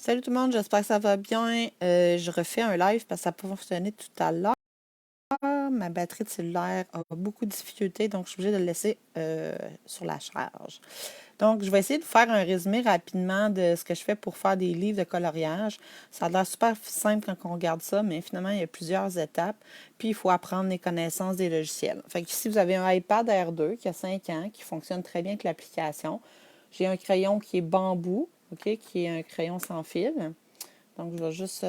Salut tout le monde, j'espère que ça va bien. Je refais un live parce que ça n'a pas fonctionné tout à l'heure. Ma batterie de cellulaire a beaucoup de difficultés, donc je suis obligée de le laisser sur la charge. Donc, je vais essayer de faire un résumé rapidement de ce que je fais pour faire des livres de coloriage. Ça a l'air super simple quand on regarde ça, mais finalement, il y a plusieurs étapes. Puis, il faut apprendre les connaissances des logiciels. Fait que ici, vous avez un iPad R2 qui a 5 ans, qui fonctionne très bien avec l'application. J'ai un crayon qui est bambou, OK, qui est un crayon sans fil. Donc, je vais juste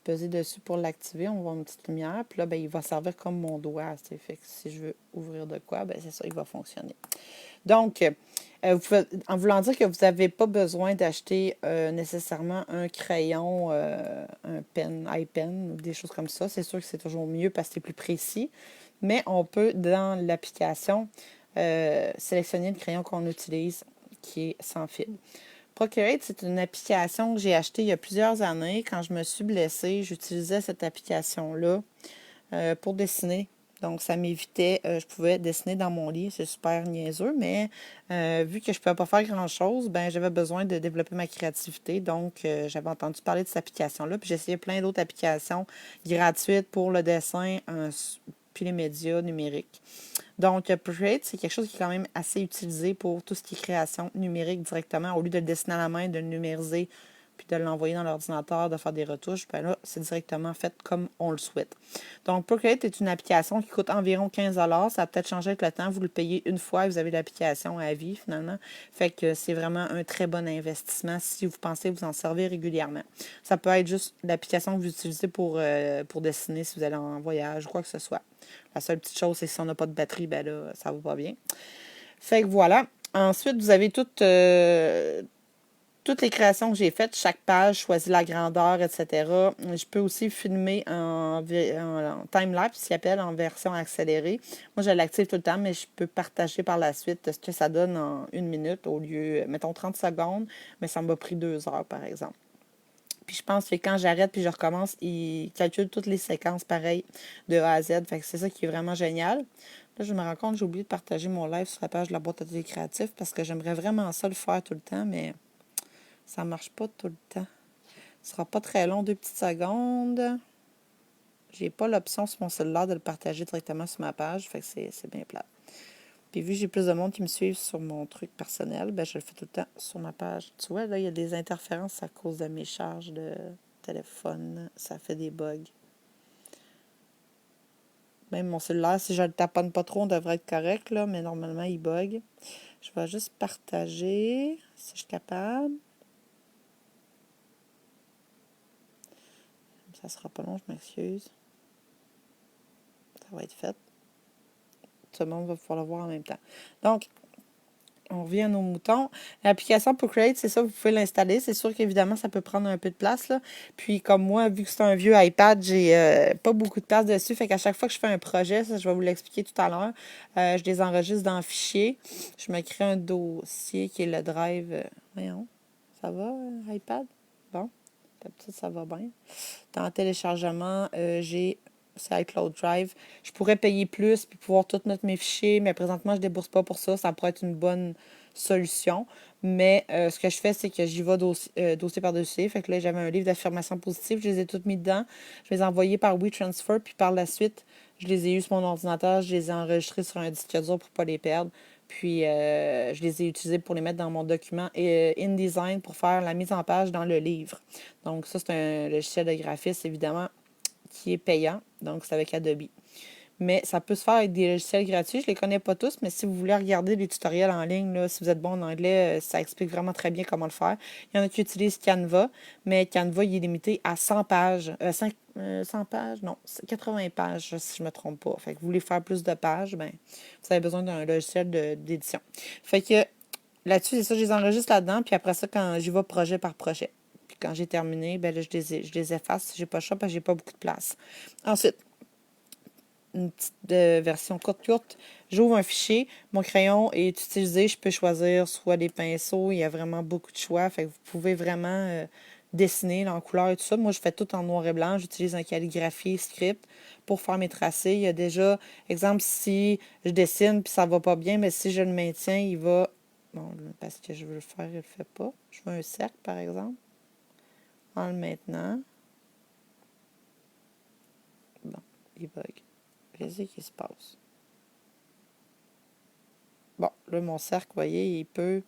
peser dessus pour l'activer. On voit une petite lumière. Puis là, ben, il va servir comme mon doigt. Fait que si je veux ouvrir de quoi, ben, c'est ça, il va fonctionner. Donc, en voulant dire que vous n'avez pas besoin d'acheter nécessairement un crayon, un pen, iPen, ou des choses comme ça. C'est sûr que c'est toujours mieux parce que c'est plus précis. Mais on peut, dans l'application, sélectionner le crayon qu'on utilise qui est sans fil. Procreate, c'est une application que j'ai achetée il y a plusieurs années. Quand je me suis blessée, j'utilisais cette application-là pour dessiner. Donc, ça m'évitait, je pouvais dessiner dans mon lit, c'est super niaiseux, mais vu que je ne pouvais pas faire grand-chose, ben j'avais besoin de développer ma créativité. Donc, j'avais entendu parler de cette application-là, puis j'ai essayé plein d'autres applications gratuites pour le dessin, puis les médias numériques. Donc, Procreate, c'est quelque chose qui est quand même assez utilisé pour tout ce qui est création numérique directement. Au lieu de le dessiner à la main, de le numériser, puis de l'envoyer dans l'ordinateur, de faire des retouches, ben là, c'est directement fait comme on le souhaite. Donc, Procreate est une application qui coûte environ 15 $. Ça a peut-être changé avec le temps. Vous le payez une fois et vous avez l'application à vie, finalement. Fait que c'est vraiment un très bon investissement si vous pensez vous en servir régulièrement. Ça peut être juste l'application que vous utilisez pour dessiner si vous allez en voyage ou quoi que ce soit. La seule petite chose, c'est que si on n'a pas de batterie, ben là, ça va pas bien. Fait que voilà. Ensuite, vous avez toutes les créations que j'ai faites, chaque page, choisir la grandeur, etc. Je peux aussi filmer en time-lapse, ce qu'il appelle, en version accélérée. Moi, je l'active tout le temps, mais je peux partager par la suite ce que ça donne en 1 minute au lieu, mettons, 30 secondes, mais ça m'a pris 2 heures, par exemple. Puis je pense que quand j'arrête puis je recommence, il calcule toutes les séquences pareilles de A à Z. Fait que c'est ça qui est vraiment génial. Là, je me rends compte que j'ai oublié de partager mon live sur la page de la boîte à thé créatif parce que j'aimerais vraiment ça le faire tout le temps, mais ça marche pas tout le temps. Ce sera pas très long, 2 petites secondes. J'ai pas l'option sur mon cellulaire de le partager directement sur ma page, fait que c'est bien plat. Puis vu que j'ai plus de monde qui me suivent sur mon truc personnel, ben je le fais tout le temps sur ma page. Tu vois, là, il y a des interférences à cause de mes charges de téléphone. Ça fait des bugs. Même mon cellulaire, si je le taponne pas trop, on devrait être correct, là, mais normalement, il bug. Je vais juste partager, si je suis capable. Ça sera pas long, je m'excuse. Ça va être fait. Tout le monde va pouvoir le voir en même temps. Donc, on revient à nos moutons. L'application Procreate, c'est ça, vous pouvez l'installer. C'est sûr qu'évidemment, ça peut prendre un peu de place, là. Puis, comme moi, vu que c'est un vieux iPad, j'ai pas beaucoup de place dessus. Fait qu'à chaque fois que je fais un projet, ça, je vais vous l'expliquer tout à l'heure, je les enregistre dans Fichier. Je me crée un dossier qui est le drive. Voyons, ça va, iPad? Bon, peut-être ça va bien. Dans téléchargement, j'ai c'est iCloud Drive. Je pourrais payer plus puis pouvoir tout mettre mes fichiers, mais présentement, je ne débourse pas pour ça. Ça pourrait être une bonne solution. Mais ce que je fais, c'est que j'y vais dossier par dossier. Fait que là, j'avais un livre d'affirmation positive. Je les ai toutes mis dedans. Je les ai envoyés par WeTransfer. Puis par la suite, je les ai eus sur mon ordinateur. Je les ai enregistrés sur un disque dur pour ne pas les perdre. Puis, je les ai utilisés pour les mettre dans mon document InDesign pour faire la mise en page dans le livre. Donc, ça, c'est un logiciel de graphisme, évidemment, qui est payant. Donc, c'est avec Adobe. Mais ça peut se faire avec des logiciels gratuits. Je ne les connais pas tous, mais si vous voulez regarder les tutoriels en ligne, là, si vous êtes bon en anglais, ça explique vraiment très bien comment le faire. Il y en a qui utilisent Canva, mais Canva, il est limité à 100 pages. 100 pages? Non, 80 pages, si je ne me trompe pas. Fait que vous voulez faire plus de pages, ben, vous avez besoin d'un logiciel d'édition. Fait que là-dessus, c'est ça, je les enregistre là-dedans, puis après ça, quand j'y vais projet par projet. Puis quand j'ai terminé, ben là, je les efface si j'ai pas le choix parce que j'ai pas beaucoup de place. Ensuite, une petite version courte. J'ouvre un fichier. Mon crayon est utilisé. Je peux choisir soit des pinceaux. Il y a vraiment beaucoup de choix. Fait que vous pouvez vraiment dessiner là, en couleur et tout ça. Moi, je fais tout en noir et blanc. J'utilise un calligraphie script pour faire mes tracés. Il y a déjà, exemple, si je dessine puis ça va pas bien, mais si je le maintiens, il va... Bon, parce que je veux le faire, il le fait pas. Je veux un cercle, par exemple. enlève maintenant. Bon, il bug. Qu'est-ce qui se passe? Bon, là, mon cercle, vous voyez, il peut...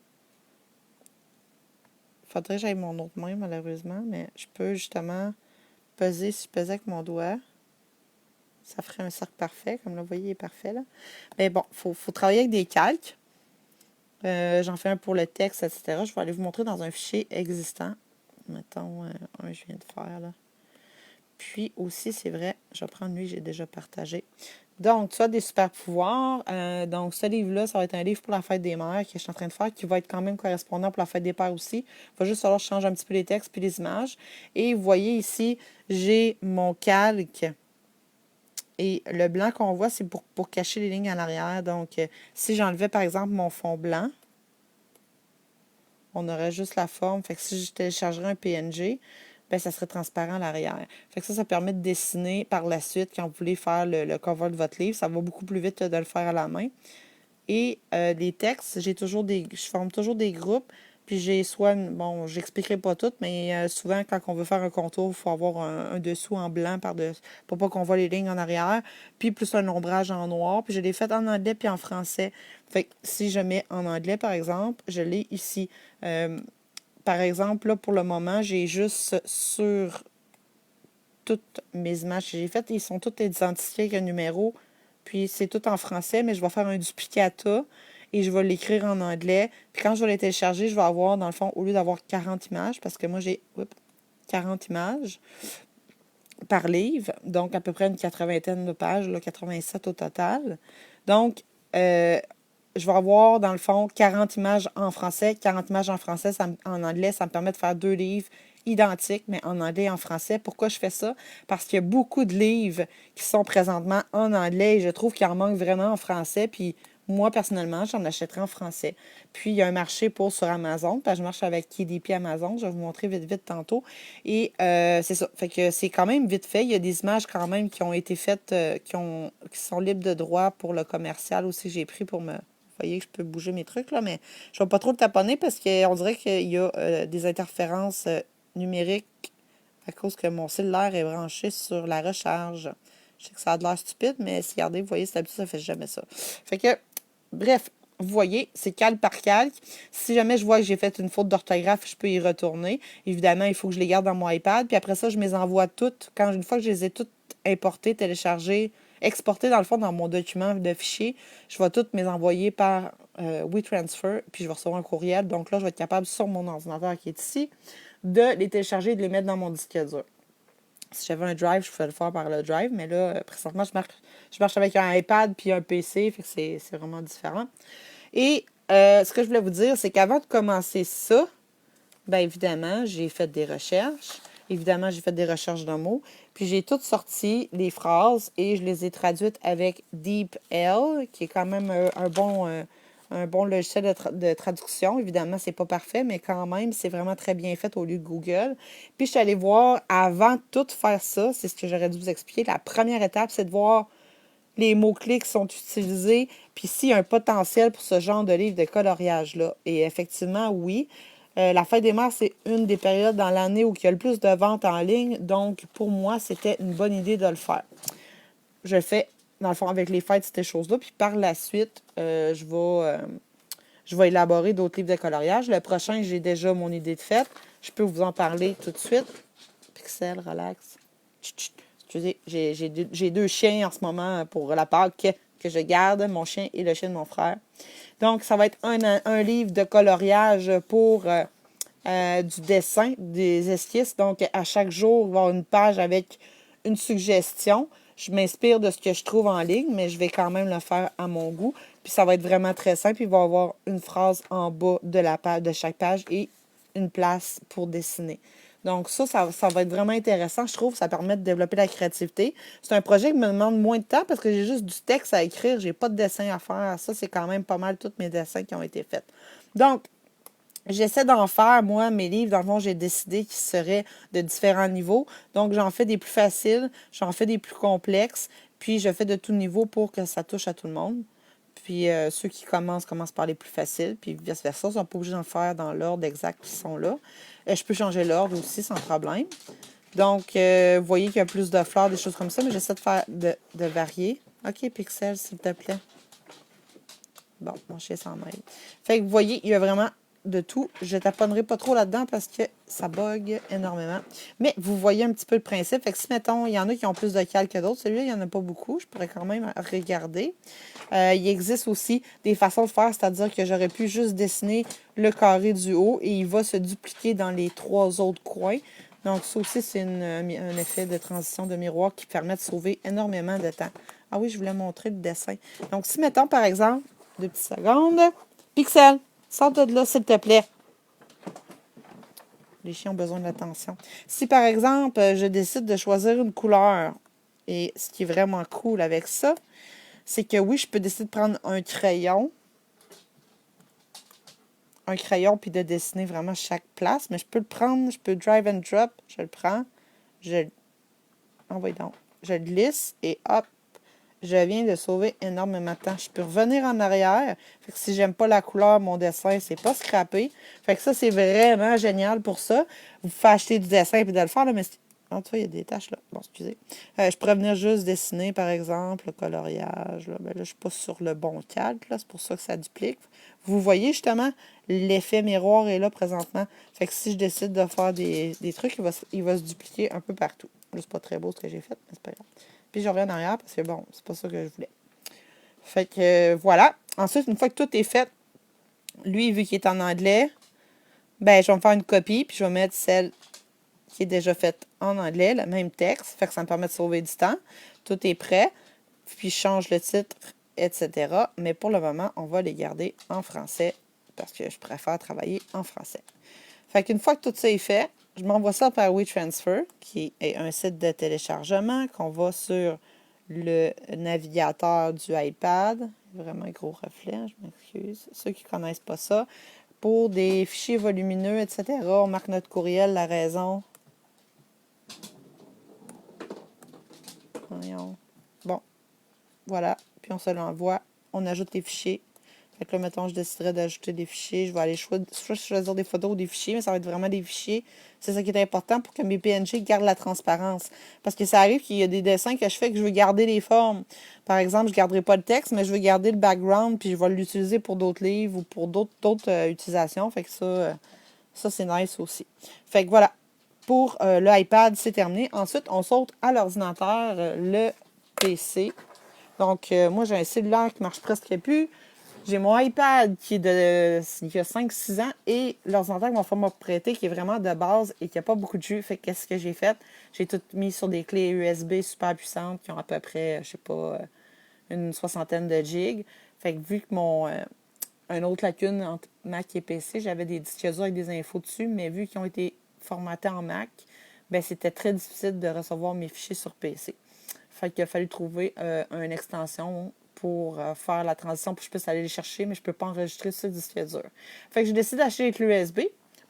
Faudrait que j'aille mon autre main, malheureusement, mais je peux justement peser, si je pesais avec mon doigt, ça ferait un cercle parfait. Comme là, vous voyez, il est parfait, là. Mais bon, faut travailler avec des calques. J'en fais un pour le texte, etc. Je vais aller vous montrer dans un fichier existant. Mettons, un je viens de faire, là. Puis aussi, c'est vrai, je vais prendre lui, j'ai déjà partagé. Donc, tu as des super pouvoirs. Donc, ce livre-là, ça va être un livre pour la fête des mères que je suis en train de faire, qui va être quand même correspondant pour la fête des pères aussi. Il va juste falloir que je change un petit peu les textes puis les images. Et vous voyez ici, j'ai mon calque. Et le blanc qu'on voit, c'est pour cacher les lignes à l'arrière. Donc, si j'enlevais par exemple mon fond blanc, on aurait juste la forme. Fait que si je téléchargerais un PNG, ben, ça serait transparent à l'arrière. Fait que ça permet de dessiner par la suite quand vous voulez faire le cover de votre livre. Ça va beaucoup plus vite de le faire à la main. Et les textes, je forme toujours des groupes. Puis j'ai soit, bon, j'expliquerai pas tout, mais souvent quand on veut faire un contour, il faut avoir un dessous en blanc pour pas qu'on voit les lignes en arrière. Puis plus un ombrage en noir. Puis je l'ai fait en anglais puis en français. Fait que si je mets en anglais, par exemple, je l'ai ici. Par exemple, là, pour le moment, j'ai juste sur toutes mes images que j'ai faites, ils sont toutes identifiés avec un numéro. Puis c'est tout en français, mais je vais faire un duplicata et je vais l'écrire en anglais. Puis quand je vais les télécharger, je vais avoir, dans le fond, au lieu d'avoir 40 images, parce que moi j'ai 40 images par livre, donc à peu près une 80aine de pages, là, 87 au total. Donc, je vais avoir, dans le fond, 40 images en français. 40 images en français, en anglais, ça me permet de faire 2 livres identiques, mais en anglais et en français. Pourquoi je fais ça? Parce qu'il y a beaucoup de livres qui sont présentement en anglais et je trouve qu'il en manque vraiment en français. Puis moi, personnellement, j'en achèterai en français. Puis, il y a un marché pour sur Amazon. Parce que je marche avec KDP Amazon. Je vais vous montrer vite, vite tantôt. Et c'est ça. Fait que c'est quand même vite fait. Il y a des images quand même qui ont été faites, qui sont libres de droit pour le commercial aussi. J'ai pris pour me... Vous voyez que je peux bouger mes trucs, là, mais je ne vais pas trop le taponner parce qu'on dirait qu'il y a des interférences numériques à cause que mon cellulaire est branché sur la recharge. Je sais que ça a de l'air stupide, mais si regardez, vous voyez, c'est d'habitude, ça ne fait jamais ça. Fait que, bref, vous voyez, c'est calque par calque. Si jamais je vois que j'ai fait une faute d'orthographe, je peux y retourner. Évidemment, il faut que je les garde dans mon iPad. Puis après ça, je me les envoie toutes. Une fois que je les ai toutes importées, téléchargées, exportées dans le fond dans mon document de fichier, je vais toutes me les envoyer par WeTransfer. Puis je vais recevoir un courriel. Donc là, je vais être capable sur mon ordinateur qui est ici de les télécharger et de les mettre dans mon disque dur. Si j'avais un drive, je pouvais le faire par le drive, mais là, présentement, je marche avec un iPad puis un PC, fait que c'est vraiment différent. Et ce que je voulais vous dire, c'est qu'avant de commencer ça, bien évidemment, j'ai fait des recherches. Évidemment, j'ai fait des recherches de mots. Puis j'ai toutes sorti les phrases et je les ai traduites avec DeepL, qui est quand même un bon logiciel de traduction. Évidemment, c'est pas parfait, mais quand même, c'est vraiment très bien fait au lieu de Google. Puis je suis allée voir, avant de tout faire ça, c'est ce que j'aurais dû vous expliquer, la première étape, c'est de voir les mots-clés qui sont utilisés, puis s'il y a un potentiel pour ce genre de livre de coloriage-là. Et effectivement, oui. La fête des mères, c'est une des périodes dans l'année où il y a le plus de ventes en ligne. Donc, pour moi, c'était une bonne idée de le faire. Je le fais, dans le fond, avec les fêtes, ces choses-là. Puis par la suite, je vais élaborer d'autres livres de coloriage. Le prochain, j'ai déjà mon idée de fête. Je peux vous en parler tout de suite. Pixel, relax. Chut, chut. Excusez, j'ai 2 chiens en ce moment pour la Pâques que je garde, mon chien et le chien de mon frère. Donc, ça va être un livre de coloriage pour du dessin, des esquisses. Donc, à chaque jour, il va y avoir une page avec une suggestion. Je m'inspire de ce que je trouve en ligne, mais je vais quand même le faire à mon goût. Puis ça va être vraiment très simple. Il va y avoir une phrase en bas de la page, de chaque page et une place pour dessiner. Donc ça va être vraiment intéressant, je trouve. Ça permet de développer la créativité. C'est un projet qui me demande moins de temps parce que j'ai juste du texte à écrire. J'ai pas de dessin à faire. Ça, c'est quand même pas mal tous mes dessins qui ont été faits. Donc, j'essaie d'en faire, moi, mes livres. Dans le fond, j'ai décidé qu'ils seraient de différents niveaux. Donc, j'en fais des plus faciles, j'en fais des plus complexes, puis je fais de tout niveau pour que ça touche à tout le monde. Puis ceux qui commencent par les plus faciles, puis vice-versa. Ils ne sont pas obligés d'en faire dans l'ordre exact qu'ils sont là. Je peux changer l'ordre aussi sans problème. Donc, vous voyez qu'il y a plus de fleurs, des choses comme ça, mais j'essaie de faire de varier. OK, Pixel, s'il te plaît. Bon, mon chien s'en mêle. Fait que vous voyez, il y a vraiment de tout. Je ne taponnerai pas trop là-dedans parce que ça bug énormément. Mais vous voyez un petit peu le principe. Fait que si, mettons, il y en a qui ont plus de cales que d'autres, celui-là, il n'y en a pas beaucoup. Je pourrais quand même regarder. Il existe aussi des façons de faire, c'est-à-dire que j'aurais pu juste dessiner le carré du haut et il va se dupliquer dans les 3 autres coins. Donc, ça aussi, c'est un effet de transition de miroir qui permet de sauver énormément de temps. Ah oui, je voulais montrer le dessin. Donc, si, mettons, par exemple, 2 petites secondes. Pixel, sors de là, s'il te plaît. Les chiens ont besoin d'attention. Si, par exemple, je décide de choisir une couleur, et ce qui est vraiment cool avec ça, c'est que oui, je peux décider de prendre un crayon puis de dessiner vraiment chaque place, mais je peux le prendre, je peux drive and drop, je le prends, je le lisse et hop, je viens de sauver énormément de temps. Je peux revenir en arrière. Fait que si j'aime pas la couleur, mon dessin, c'est pas scrappé. Fait que ça, c'est vraiment génial pour ça. Vous pouvez acheter du dessin et de le faire, là, mais en tout cas, il y a des taches là. Bon, excusez. Je pourrais venir juste dessiner, par exemple, le coloriage. Là, ben là je ne suis pas sur le bon calque. C'est pour ça que ça duplique. Vous voyez justement, l'effet miroir est là présentement. Fait que si je décide de faire des trucs, il va se dupliquer un peu partout. Là, c'est pas très beau ce que j'ai fait, mais c'est pas grave. Puis je reviens en arrière parce que bon, c'est pas ça que je voulais. Fait que voilà. Ensuite, une fois que tout est fait, lui, vu qu'il est en anglais, ben je vais me faire une copie, puis je vais mettre celle qui est déjà faite en anglais, le même texte. Fait que ça me permet de sauver du temps. Tout est prêt. Puis je change le titre, etc. Mais pour le moment, on va les garder en français parce que je préfère travailler en français. Fait qu'une fois que tout ça est fait, je m'envoie ça par WeTransfer, qui est un site de téléchargement qu'on va sur le navigateur du iPad. Vraiment un gros reflet, je m'excuse. Ceux qui ne connaissent pas ça. Pour des fichiers volumineux, etc., on marque notre courriel, la raison. Voyons. Bon, voilà. Puis on se l'envoie. On ajoute les fichiers. Fait que là, mettons, je déciderais d'ajouter des fichiers. Je vais aller soit choisir des photos ou des fichiers, mais ça va être vraiment des fichiers. C'est ça qui est important pour que mes PNG gardent la transparence. Parce que ça arrive qu'il y a des dessins que je fais que je veux garder les formes. Par exemple, je ne garderai pas le texte, mais je veux garder le background, puis je vais l'utiliser pour d'autres livres ou pour d'autres utilisations. Fait que ça c'est nice aussi. Fait que voilà. Pour le iPad, c'est terminé. Ensuite, on saute à l'ordinateur, le PC. Donc, moi, j'ai un cellulaire qui marche presque plus. J'ai mon iPad qui a 5-6 ans et l'ordinateur que mon frère m'a prêté qui est vraiment de base et qui n'a pas beaucoup de jus. Fait qu'est-ce que j'ai fait? J'ai tout mis sur des clés USB super puissantes qui ont à peu près, je sais pas, une 60aine de gigs. Fait que vu que une autre lacune entre Mac et PC, j'avais des disques durs avec des infos dessus, mais vu qu'ils ont été formatés en Mac, ben c'était très difficile de recevoir mes fichiers sur PC. Fait qu'il a fallu trouver une extension pour faire la transition pour que je puisse aller les chercher, mais je ne peux pas enregistrer sur le disque dur. Fait que j'ai décidé d'acheter les clés USB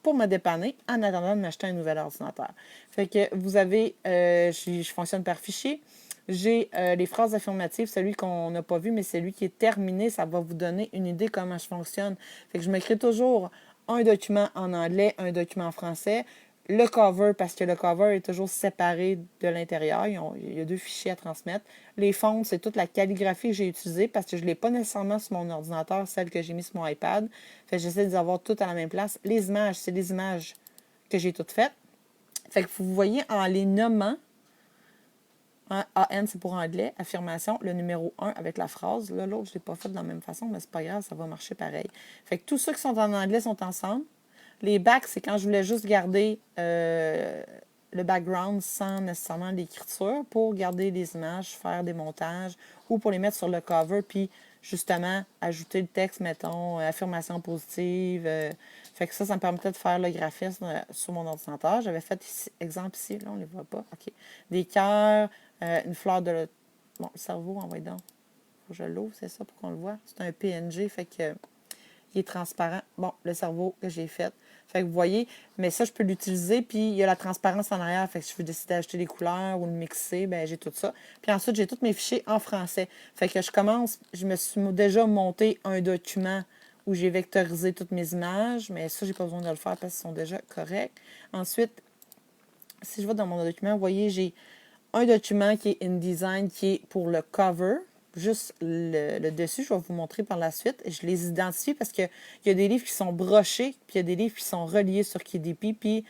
pour me dépanner en attendant de m'acheter un nouvel ordinateur. Fait que vous avez, je fonctionne par fichier. J'ai les phrases affirmatives, celui qu'on n'a pas vu, mais celui qui est terminé, ça va vous donner une idée comment je fonctionne. Fait que je m'écris toujours un document en anglais, un document en français. Le cover, parce que le cover est toujours séparé de l'intérieur. Il y a 2 fichiers à transmettre. Les fonds, c'est toute la calligraphie que j'ai utilisée parce que je ne l'ai pas nécessairement sur mon ordinateur, celle que j'ai mise sur mon iPad. Fait que j'essaie de les avoir toutes à la même place. Les images, c'est les images que j'ai toutes faites. Fait que vous voyez en les nommant, AN, c'est pour anglais, affirmation, le numéro 1 avec la phrase. Là, l'autre, je ne l'ai pas fait de la même façon, mais c'est pas grave, ça va marcher pareil. Fait que tous ceux qui sont en anglais sont ensemble. Les backs, c'est quand je voulais juste garder le background sans nécessairement l'écriture pour garder les images, faire des montages ou pour les mettre sur le cover puis justement ajouter le texte, mettons, affirmation positive. Fait que ça me permettait de faire le graphisme sur mon ordinateur. J'avais fait, ici, exemple ici, là, on ne les voit pas. OK. Des cœurs, une fleur de... Bon, le cerveau, on va donc. Faut que je l'ouvre, c'est ça, pour qu'on le voit. C'est un PNG, fait que il est transparent. Bon, le cerveau que j'ai fait. Fait que vous voyez, mais ça, je peux l'utiliser, puis il y a la transparence en arrière. Fait que si je veux décider d'acheter des couleurs ou le mixer, ben j'ai tout ça. Puis ensuite, j'ai tous mes fichiers en français. Fait que je me suis déjà monté un document où j'ai vectorisé toutes mes images, mais ça, j'ai pas besoin de le faire parce qu'ils sont déjà corrects. Ensuite, si je vais dans mon document, vous voyez, j'ai un document qui est InDesign, qui est pour le cover. Juste le dessus, je vais vous montrer par la suite. Je les identifie parce qu'il y a des livres qui sont brochés, puis il y a des livres qui sont reliés sur KDP, puis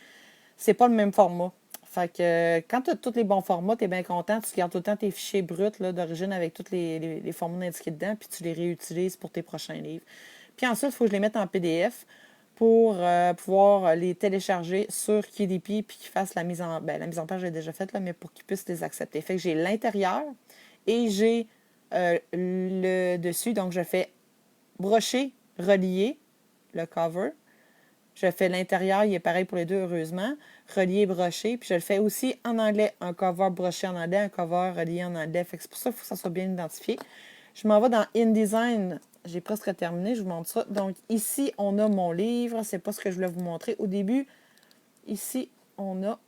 c'est pas le même format. Fait que quand tu as tous les bons formats, tu es bien content. Tu gardes tout le temps tes fichiers bruts d'origine avec tous les formats indiqués dedans, puis tu les réutilises pour tes prochains livres. Puis ensuite, il faut que je les mette en PDF pour pouvoir les télécharger sur KDP puis qu'ils fassent la mise en... Ben, la mise en page, j'ai déjà faite, là, mais pour qu'ils puissent les accepter. Fait que j'ai l'intérieur et j'ai le dessus. Donc, je fais brocher, relier, le cover. Je fais l'intérieur, il est pareil pour les deux, heureusement. Relié, broché. Puis je le fais aussi en anglais. Un cover broché en anglais, un cover relié en anglais. Fait que c'est pour ça qu'il faut que ça soit bien identifié. Je m'en vais dans InDesign. J'ai presque terminé, je vous montre ça. Donc ici, on a mon livre. C'est pas ce que je voulais vous montrer au début. Ici, on a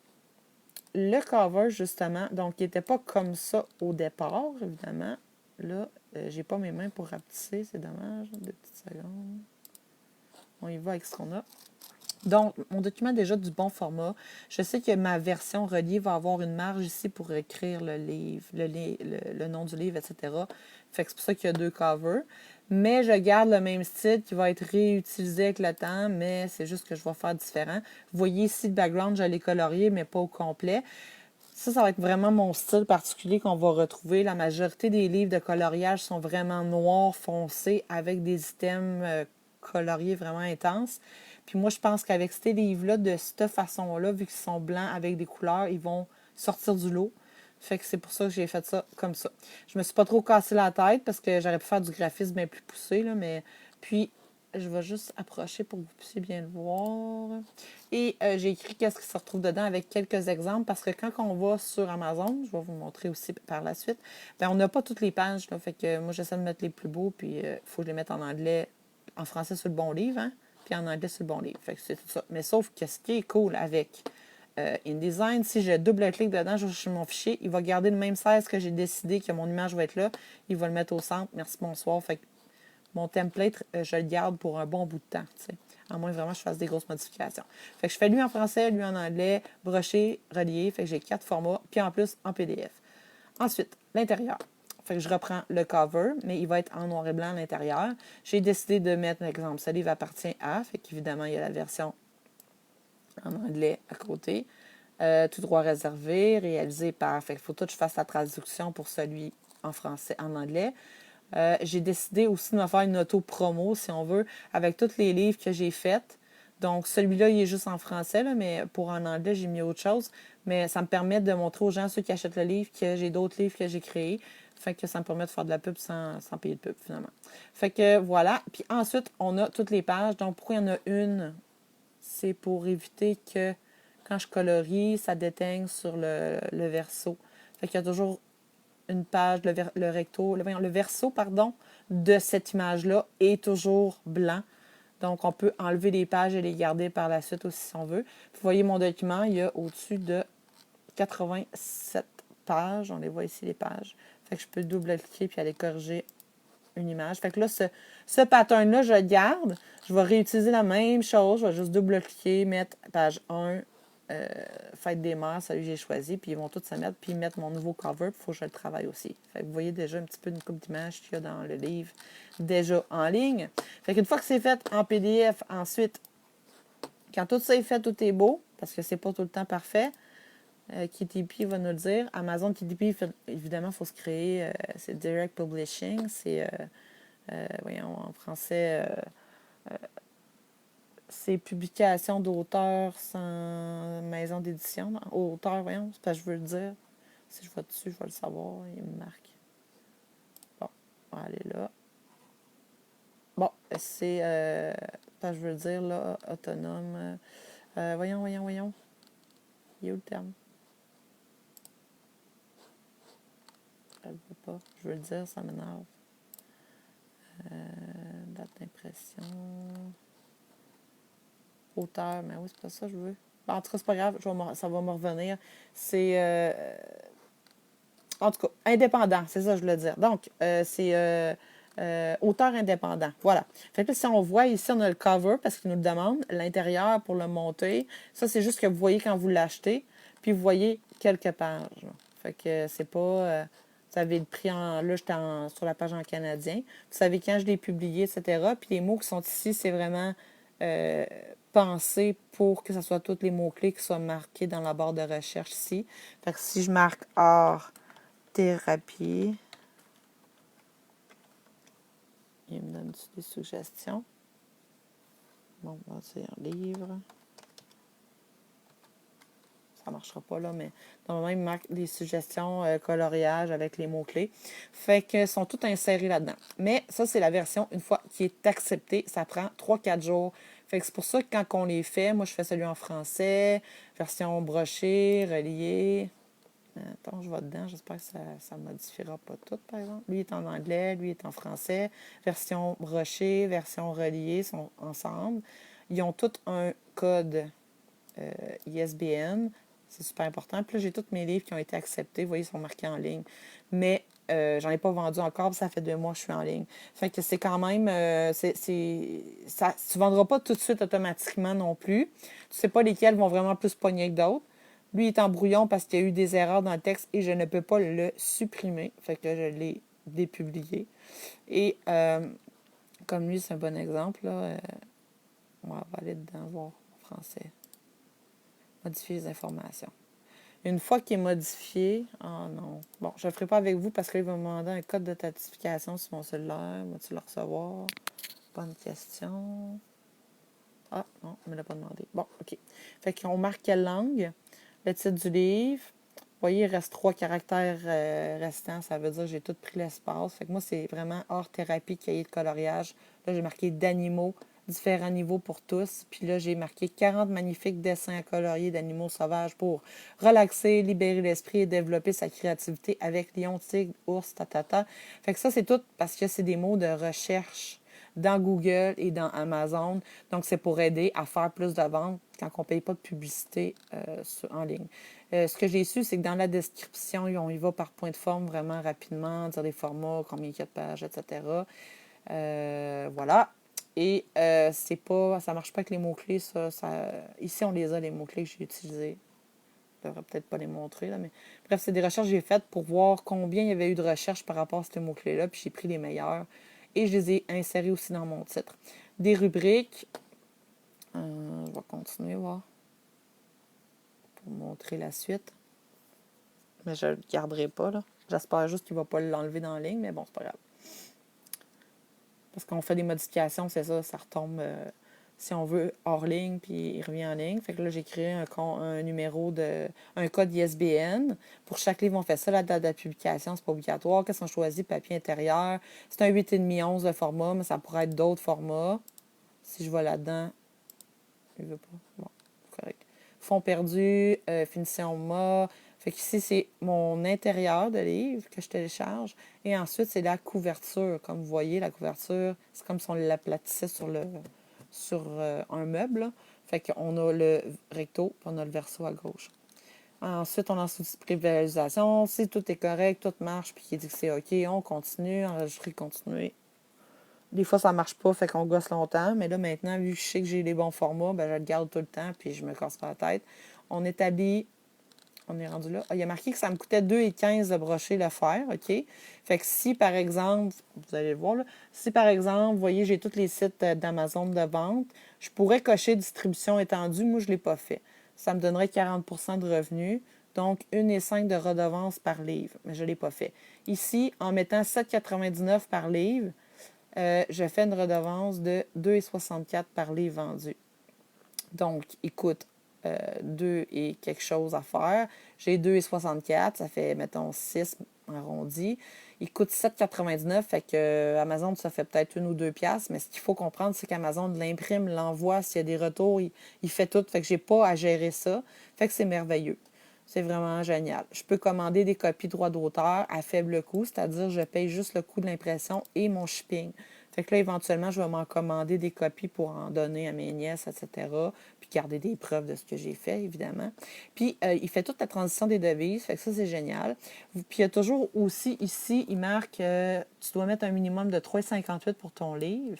le cover, justement. Donc, il n'était pas comme ça au départ, évidemment. Là, j'ai pas mes mains pour rapetisser, c'est dommage. 2 petites secondes. On y va avec ce qu'on a. Donc, mon document est déjà du bon format. Je sais que ma version reliée va avoir une marge ici pour écrire le livre, le nom du livre, etc. Fait que c'est pour ça qu'il y a 2 covers. Mais je garde le même style qui va être réutilisé avec le temps, mais c'est juste que je vais faire différent. Vous voyez ici le background, je l'ai colorié, mais pas au complet. Ça va être vraiment mon style particulier qu'on va retrouver. La majorité des livres de coloriage sont vraiment noirs foncés avec des items coloriés vraiment intenses. Puis moi, je pense qu'avec ces livres-là, de cette façon-là, vu qu'ils sont blancs avec des couleurs, ils vont sortir du lot. Fait que c'est pour ça que j'ai fait ça comme ça. Je me suis pas trop cassé la tête parce que j'aurais pu faire du graphisme bien plus poussé, là, mais puis je vais juste approcher pour que vous puissiez bien le voir. Et j'ai écrit qu'est-ce qui se retrouve dedans avec quelques exemples parce que quand on va sur Amazon, je vais vous montrer aussi par la suite, ben on n'a pas toutes les pages. Là, fait que moi, j'essaie de mettre les plus beaux, puis il faut que je les mette en anglais, en français sur le bon livre, hein, puis en anglais sur le bon livre. Fait que c'est tout ça. Mais sauf que ce qui est cool avec InDesign, si je double-clique dedans, je vais chercher mon fichier, il va garder le même size que j'ai décidé que mon image va être là. Il va le mettre au centre. Merci, bonsoir. Fait que mon template, je le garde pour un bon bout de temps, t'sais. À moins que vraiment je fasse des grosses modifications. Fait que je fais lui en français, lui en anglais, broché, relié. Fait que j'ai 4 formats, puis en plus en PDF. Ensuite, l'intérieur. Fait que je reprends le cover, mais il va être en noir et blanc à l'intérieur. J'ai décidé de mettre, par exemple, ce livre appartient à, fait qu'évidemment, il y a la version en anglais à côté. Tout droit réservé, réalisé par. Fait qu'il faut tout que je fasse la traduction pour celui en français, en anglais. J'ai décidé aussi de me faire une auto-promo, si on veut, avec tous les livres que j'ai faits. Donc, celui-là, il est juste en français, là, mais pour en anglais, j'ai mis autre chose. Mais ça me permet de montrer aux gens, ceux qui achètent le livre, que j'ai d'autres livres que j'ai créés. Fait que ça me permet de faire de la pub sans payer de pub, finalement. Fait que voilà. Puis ensuite, on a toutes les pages. Donc, pourquoi il y en a une? C'est pour éviter que quand je colorie, ça déteigne sur le verso. Fait qu'il y a toujours une page, le recto, le verso, pardon, de cette image-là est toujours blanc. Donc, on peut enlever les pages et les garder par la suite aussi si on veut. Vous voyez mon document, il y a au-dessus de 87 pages. On les voit ici, les pages. Fait que je peux double-cliquer puis aller corriger une image. Fait que là, ce pattern-là, je le garde. Je vais réutiliser la même chose. Je vais juste double-cliquer, mettre page 1, Fête des mères, celui que j'ai choisi, puis ils vont tous se mettre, puis mettre mon nouveau cover, puis il faut que je le travaille aussi. Fait que vous voyez déjà un petit peu une coupe d'images qu'il y a dans le livre déjà en ligne. Fait qu'une fois que c'est fait en PDF, ensuite, quand tout ça est fait, tout est beau, parce que c'est pas tout le temps parfait, KDP va nous le dire. Amazon KDP, évidemment, il faut se créer, c'est Direct Publishing, c'est, voyons, en français, c'est publication d'auteur sans maison d'édition. Auteur, voyons, c'est parce que je veux le dire. Si je vais dessus, je vais le savoir. Il me marque. Bon, on va aller là. Bon, c'est, parce que je veux le dire, là, autonome. Voyons. Il est où le terme? Je ne le vois pas. Je veux le dire, ça m'énerve. Date d'impression. auteur, mais oui, c'est pas ça que je veux. Ben, en tout cas, c'est pas grave, ça va me revenir. C'est, en tout cas, indépendant, c'est ça que je voulais dire. Donc, c'est auteur indépendant. Voilà. Fait que là, si on voit ici, on a le cover parce qu'il nous le demande. L'intérieur pour le monter. Ça, c'est juste que vous voyez quand vous l'achetez. Puis vous voyez quelques pages. Là. Fait que c'est pas. Vous savez le prix en. Là, j'étais sur la page en canadien. Vous savez quand je l'ai publié, etc. Puis les mots qui sont ici, c'est vraiment euh, pensé pour que ce soit tous les mots-clés qui soient marqués dans la barre de recherche ici. Fait que si je marque art thérapie. Il me donne des suggestions. Bon, on va dire livre. Ça ne marchera pas là, mais normalement, il me marque des suggestions coloriage avec les mots-clés. Fait que sont tous insérés là-dedans. Mais ça, c'est la version, une fois qui est acceptée, ça prend 3-4 jours. Fait que c'est pour ça que quand on les fait, moi, je fais celui en français, version brochée, reliée. Attends, je vais dedans. J'espère que ça ne modifiera pas tout, par exemple. Lui est en anglais, lui est en français. Version brochée, version reliée sont ensemble. Ils ont tous un code ISBN. C'est super important. Puis là, j'ai tous mes livres qui ont été acceptés. Vous voyez, ils sont marqués en ligne. Mais j'en ai pas vendu encore. Ça fait 2 mois que je suis en ligne. Fait que c'est quand même... ça, tu ne vendras pas tout de suite automatiquement non plus. Tu sais pas lesquels vont vraiment plus pogner que d'autres. Lui il est en brouillon parce qu'il y a eu des erreurs dans le texte et je ne peux pas le supprimer. Fait que je l'ai dépublié. Et comme lui, c'est un bon exemple, là, on va aller dedans voir en français. Modifier les informations. Une fois qu'il est modifié, oh non. Bon, je ne le ferai pas avec vous parce qu'il va me demander un code d'authentification sur mon cellulaire. Vas-tu le recevoir? Bonne question. Ah, non, il ne me l'a pas demandé. Bon, OK. Fait qu'on marque quelle langue? Le titre du livre. Vous voyez, il reste 3 caractères restants. Ça veut dire que j'ai tout pris l'espace. Fait que moi, c'est vraiment hors thérapie, cahier de coloriage. Là, j'ai marqué d'animaux, différents niveaux pour tous. Puis là, j'ai marqué 40 magnifiques dessins à colorier d'animaux sauvages pour relaxer, libérer l'esprit et développer sa créativité avec lion, tigre, ours, tatata. Fait que ça, c'est tout parce que c'est des mots de recherche dans Google et dans Amazon. Donc, c'est pour aider à faire plus de ventes quand on ne paye pas de publicité en ligne. Ce que j'ai su, c'est que dans la description, on y va par point de forme vraiment rapidement, dire les formats, combien il y a de pages, etc. Voilà. Et c'est pas, ça marche pas avec les mots-clés, ça. Ici, on les a, les mots-clés que j'ai utilisés. Je devrais peut-être pas les montrer, là, mais bref, c'est des recherches que j'ai faites pour voir combien il y avait eu de recherches par rapport à ces mots-clés-là, puis j'ai pris les meilleurs et je les ai insérés aussi dans mon titre. Des rubriques, je vais continuer, voir, pour montrer la suite. Mais je ne le garderai pas, là. J'espère juste qu'il ne va pas l'enlever dans la ligne, mais bon, c'est pas grave. Parce qu'on fait des modifications, c'est ça, ça retombe, si on veut, hors ligne, puis il revient en ligne. Fait que là, j'ai créé un numéro un code ISBN. Pour chaque livre, on fait ça, la date de publication, c'est pas obligatoire. Qu'est-ce qu'on choisit? Papier intérieur. C'est un 8,5-11 de format, mais ça pourrait être d'autres formats. Si je vais là-dedans, il veut pas. Bon, correct. Fond perdu, finition MA. Fait qu'ici, c'est mon intérieur de livre que je télécharge. Et ensuite, c'est la couverture. Comme vous voyez, la couverture, c'est comme si on l'aplatissait sur un meuble. Là. Fait qu'on a le recto, puis on a le verso à gauche. Ensuite, on a sous prévisualisation. Si tout est correct, tout marche, puis qu'il dit que c'est OK, on continue, enregistrer, continuer. Des fois, ça marche pas, fait qu'on gosse longtemps. Mais là, maintenant, vu que je sais que j'ai les bons formats, ben, je le garde tout le temps, puis je me casse pas la tête. On établit. On est rendu là. Ah, il y a marqué que ça me coûtait 2,15 de brocher le fer, OK? Fait que si, par exemple, vous allez le voir, là, si, par exemple, vous voyez, j'ai tous les sites d'Amazon de vente, je pourrais cocher distribution étendue. Moi, je ne l'ai pas fait. Ça me donnerait 40 de revenus, donc 1,5 de redevance par livre, mais je ne l'ai pas fait. Ici, en mettant 7,99 par livre, je fais une redevance de 2,64 par livre vendu. Donc, il coûte 2 et quelque chose à faire. J'ai 2,64, ça fait, mettons, 6 arrondi. Il coûte 7,99, fait que Amazon, ça fait peut-être 1 ou 2 piastres, mais ce qu'il faut comprendre, c'est qu'Amazon l'imprime, l'envoie, s'il y a des retours, il fait tout, fait que j'ai pas à gérer ça, fait que c'est merveilleux. C'est vraiment génial. Je peux commander des copies droit d'auteur à faible coût, c'est-à-dire je paye juste le coût de l'impression et mon shipping. Fait que là, éventuellement, je vais m'en commander des copies pour en donner à mes nièces, etc. Puis garder des preuves de ce que j'ai fait, évidemment. Puis, il fait toute la transition des devises. Fait que ça, c'est génial. Puis, il y a toujours aussi, ici, il marque que tu dois mettre un minimum de 3,58 pour ton livre.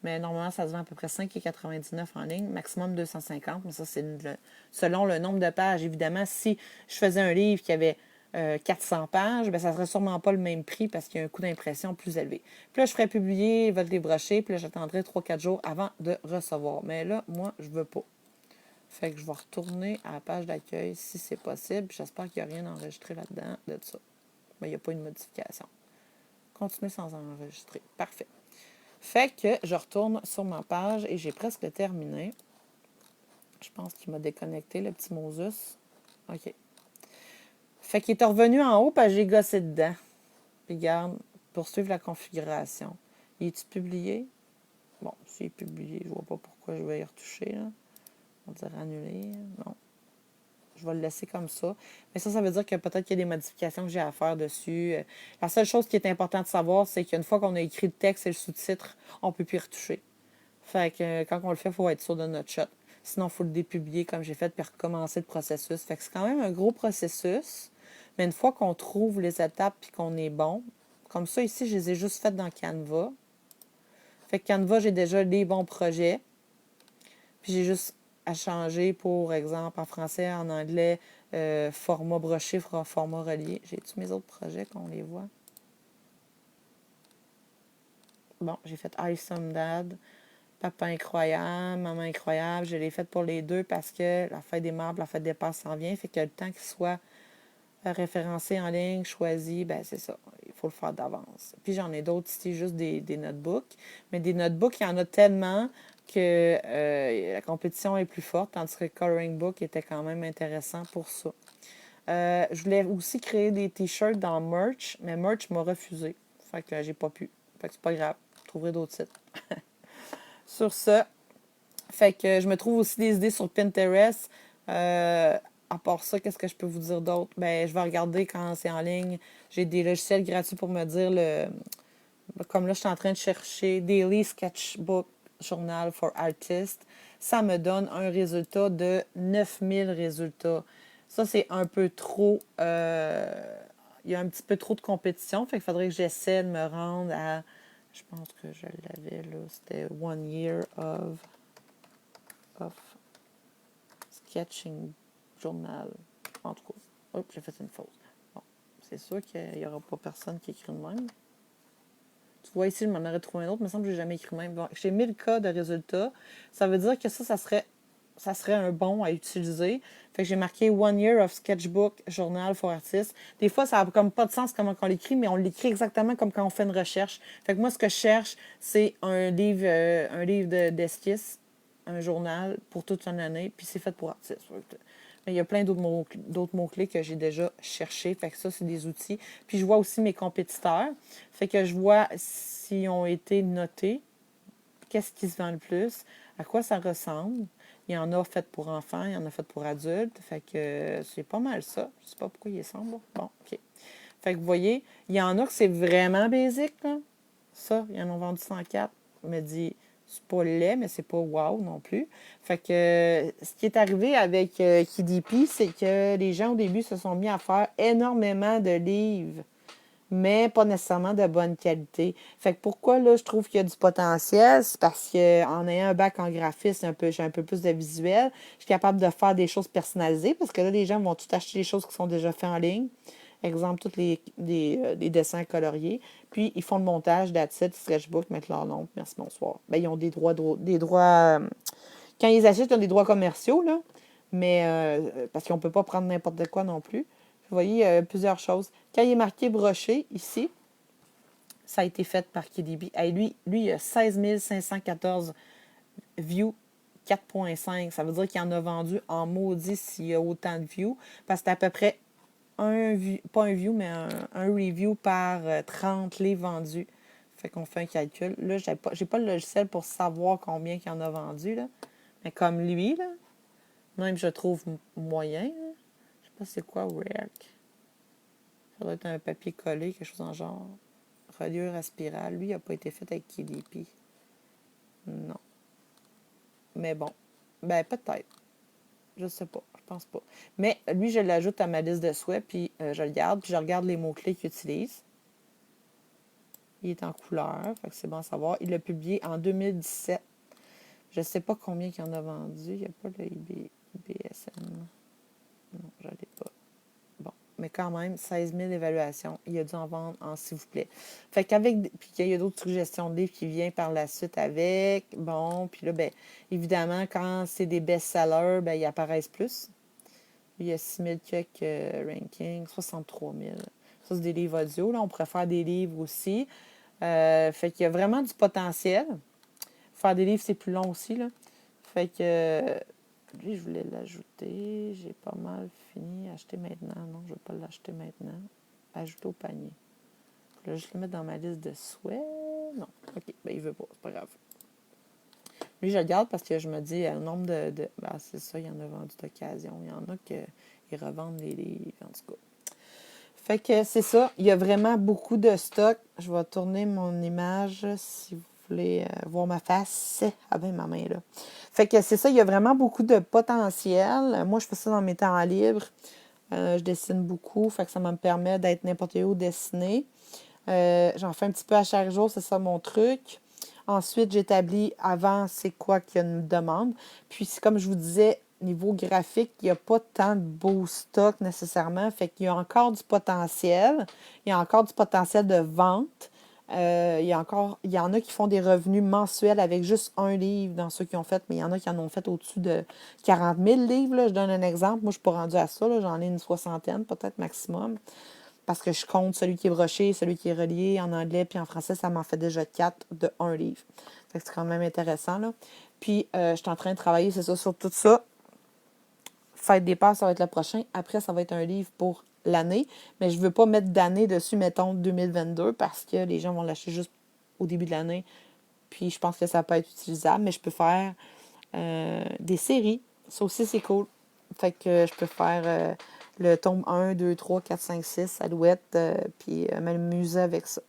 Mais normalement, ça se vend à peu près 5,99 en ligne, maximum 250. Mais ça, c'est selon le nombre de pages. Évidemment, si je faisais un livre qui avait 400 pages, ben, ça ne serait sûrement pas le même prix parce qu'il y a un coût d'impression plus élevé. Puis là, je ferais publier, ils veulent débrocher, puis là, j'attendrai 3-4 jours avant de recevoir. Mais là, moi, je veux pas. Fait que je vais retourner à la page d'accueil si c'est possible. J'espère qu'il n'y a rien enregistré là-dedans de ça. Mais il n'y a pas une modification. Continuer sans enregistrer. Parfait. Fait que je retourne sur ma page et j'ai presque terminé. Je pense qu'il m'a déconnecté, le petit Moses. OK. Fait qu'il est revenu en haut, parce que j'ai gossé dedans. Puis regarde, poursuivre la configuration. Il est-tu publié? Bon, s'il est publié, je vois pas pourquoi je vais y retoucher, là. On dirait annuler. Non. Je vais le laisser comme ça. Mais ça veut dire que peut-être qu'il y a des modifications que j'ai à faire dessus. La seule chose qui est importante de savoir, c'est qu'une fois qu'on a écrit le texte et le sous-titre, on ne peut plus y retoucher. Fait que quand on le fait, il faut être sûr de notre shot. Sinon, il faut le dépublier comme j'ai fait, puis recommencer le processus. Fait que c'est quand même un gros processus. Mais une fois qu'on trouve les étapes et qu'on est bon, comme ça, ici, je les ai juste faites dans Canva. Fait que Canva, j'ai déjà les bons projets. Puis j'ai juste à changer, pour exemple, en français, en anglais, format broché, format relié. J'ai tous mes autres projets qu'on les voit. Bon, j'ai fait Awesome Dad, Papa incroyable, Maman incroyable. Je l'ai fait pour les deux parce que la fête des mères, la fête des pères s'en vient. Fait que le temps qu'il soit référencé en ligne, choisi, ben c'est ça. Il faut le faire d'avance. Puis j'en ai d'autres ici, juste des notebooks. Mais des notebooks, il y en a tellement que la compétition est plus forte, tandis que Coloring Book était quand même intéressant pour ça. Je voulais aussi créer des t-shirts dans Merch, mais Merch m'a refusé. Fait que j'ai pas pu. Fait que c'est pas grave. Je trouverai d'autres sites. Sur ce, fait que je me trouve aussi des idées sur Pinterest. À part ça, qu'est-ce que je peux vous dire d'autre? Ben, je vais regarder quand c'est en ligne. J'ai des logiciels gratuits pour me dire le. Comme là, je suis en train de chercher Daily Sketchbook Journal for Artists. Ça me donne un résultat de 9000 résultats. Ça, c'est un peu trop. Il y a un petit peu trop de compétition. Fait qu'il faudrait que j'essaie de me rendre à. Je pense que je l'avais là. C'était One Year of Sketching Journal. En tout cas. Oups, j'ai fait une faute. Bon, c'est sûr qu'il n'y aura pas personne qui écrit de même. Tu vois ici, je m'en aurais trouvé un autre. Il me semble que je n'ai jamais écrit de même. Bon, j'ai 1000 cas de résultats. Ça veut dire que ça serait un bon à utiliser. Fait que j'ai marqué One Year of Sketchbook Journal for Artists. Des fois, ça n'a comme pas de sens comment on l'écrit, mais on l'écrit exactement comme quand on fait une recherche. Fait que moi, ce que je cherche, c'est un livre d'esquisse, un journal pour toute une année, puis c'est fait pour artistes. Mais il y a plein d'autres mots-clés que j'ai déjà cherchés. Fait que ça, c'est des outils. Puis je vois aussi mes compétiteurs. Fait que je vois s'ils ont été notés, qu'est-ce qui se vend le plus, à quoi ça ressemble. Il y en a fait pour enfants, il y en a fait pour adultes. Fait que c'est pas mal ça. Je sais pas pourquoi il est sombre. Bon, OK. Fait que vous voyez, il y en a que c'est vraiment basique, là. Ça, ils en ont vendu 104. Il me dit, c'est pas laid, mais c'est pas wow non plus. Fait que ce qui est arrivé avec KDP, c'est que les gens au début se sont mis à faire énormément de livres, mais pas nécessairement de bonne qualité. Fait que pourquoi là je trouve qu'il y a du potentiel, c'est parce qu'en ayant un bac en graphisme, j'ai un peu plus de visuel, je suis capable de faire des choses personnalisées parce que là les gens vont tout acheter des choses qui sont déjà faites en ligne. Exemple, tous les dessins coloriés. Puis, ils font le montage d'Atit, Sketchbook, mettent leur nom, merci, bonsoir. Ben, ils ont quand ils achètent, ils ont des droits commerciaux, là. Mais, parce qu'on ne peut pas prendre n'importe quoi non plus. Vous voyez, il y a plusieurs choses. Quand il est marqué broché, ici, ça a été fait par KDB. Hey, lui, il a 16 514 views 4.5. Ça veut dire qu'il en a vendu en maudit s'il y a autant de views. Parce que c'est à peu près pas un view, mais un review par 30 livres vendus. Fait qu'on fait un calcul. Là, j'ai pas le logiciel pour savoir combien qu'il en a vendu, là. Mais comme lui, là, même je trouve moyen, là. Je sais pas c'est quoi, React. Ça doit être un papier collé, quelque chose en genre. reliure à spirale. Lui, il n'a pas été fait avec KDP. Non. Mais bon. Ben, peut-être. Je sais pas. Je pense pas. Mais lui, je l'ajoute à ma liste de souhaits, puis je le garde, puis je regarde les mots-clés qu'il utilise. Il est en couleur, fait que c'est bon à savoir. Il l'a publié en 2017. Je sais pas combien il en a vendu. Il n'y a pas le IBSN. Non, je l'ai pas. Bon, mais quand même, 16 000 évaluations. Il a dû en vendre en s'il vous plaît. Fait qu'avec, puis il y a d'autres suggestions de livres qui viennent par la suite avec. Bon, puis là, ben, évidemment, quand c'est des best-sellers, ben, ils apparaissent plus. Il y a 6 000 quelques rankings, 63 000. Ça, c'est des livres audio. Là. On pourrait faire des livres aussi. Fait qu'il y a vraiment du potentiel. Faire des livres, c'est plus long aussi. Là. Fait que lui, je voulais l'ajouter. J'ai pas mal fini. Acheter maintenant. Non, je ne vais pas l'acheter maintenant. Ajouter au panier. Je vais juste le mettre dans ma liste de souhaits. Non. OK. Ben, il veut pas. C'est pas grave. Lui, je le garde parce que je me dis, le nombre ben, c'est ça, il y en a vendu d'occasion. Il y en a qui revendent les livres, en tout cas. Fait que c'est ça. Il y a vraiment beaucoup de stock. Je vais tourner mon image si vous voulez voir ma face. Ah ben, ma main là. Fait que c'est ça. Il y a vraiment beaucoup de potentiel. Moi, je fais ça dans mes temps libres. Je dessine beaucoup. Fait que ça me permet d'être n'importe où dessiner. J'en fais un petit peu à chaque jour. C'est ça mon truc. Ensuite, j'établis avant c'est quoi qu'il y a une demande. Puis, comme je vous disais, niveau graphique, il n'y a pas tant de beau stock nécessairement. Fait qu'il y a encore du potentiel. Il y a encore du potentiel de vente. Il y en a qui font des revenus mensuels avec juste un livre dans ceux qui ont fait, mais il y en a qui en ont fait au-dessus de 40 000 livres. Là. Je donne un exemple. Moi, je ne suis pas rendue à ça. Là. J'en ai une soixantaine, peut-être maximum. Parce que je compte celui qui est broché, celui qui est relié en anglais, puis en français, ça m'en fait déjà 4 de un livre. Fait que c'est quand même intéressant, là. Puis, je suis en train de travailler, c'est ça, sur tout ça. Fête des Pères, ça va être le prochain. Après, ça va être un livre pour l'année. Mais je ne veux pas mettre d'année dessus, mettons 2022, parce que les gens vont l'acheter juste au début de l'année. Puis, je pense que ça peut être utilisable. Mais je peux faire des séries. Ça aussi, c'est cool. Fait que je peux faire le tome 1, 2, 3, 4, 5, 6, Alouette, puis m'amuser avec ça.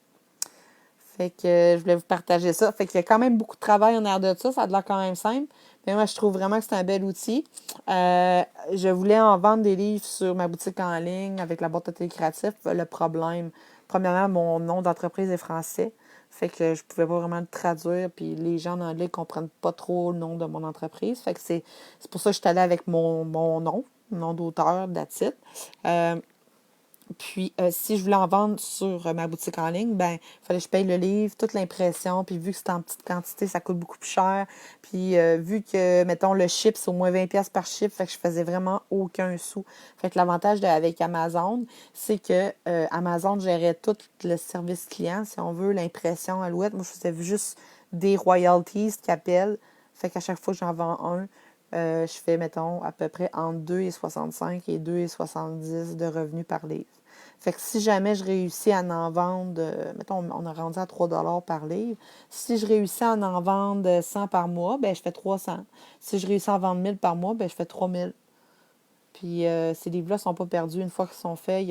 Fait que je voulais vous partager ça. Fait qu'il y a quand même beaucoup de travail en arrière de ça. Ça a l'air quand même simple. Mais moi, je trouve vraiment que c'est un bel outil. Je voulais en vendre des livres sur ma boutique en ligne avec la boîte à thé créatif. Le problème, premièrement, mon nom d'entreprise est français. Fait que je pouvais pas vraiment le traduire. Puis les gens en anglais ne comprennent pas trop le nom de mon entreprise. Fait que c'est pour ça que je suis allée avec mon nom d'auteur, that's it. Puis, si je voulais en vendre sur ma boutique en ligne, ben, il fallait que je paye le livre, toute l'impression. Puis, vu que c'est en petite quantité, ça coûte beaucoup plus cher. Puis, vu que, mettons, le chip, c'est au moins 20$ par chip, fait que je faisais vraiment aucun sou. Fait que l'avantage avec Amazon, c'est que Amazon gérait tout le service client, si on veut, l'impression Alouette. Moi, je faisais juste des royalties qu'ils appellent. Fait qu'à chaque fois que j'en vends un, je fais, mettons, à peu près entre 2,65 et 2,70 de revenus par livre. Fait que si jamais je réussis à en vendre, mettons, on a rendu à 3$ par livre. Si je réussis à en vendre 100 par mois, ben je fais 300. Si je réussis à en vendre 1000 par mois, ben je fais 3000. Puis ces livres-là ne sont pas perdus une fois qu'ils sont faits.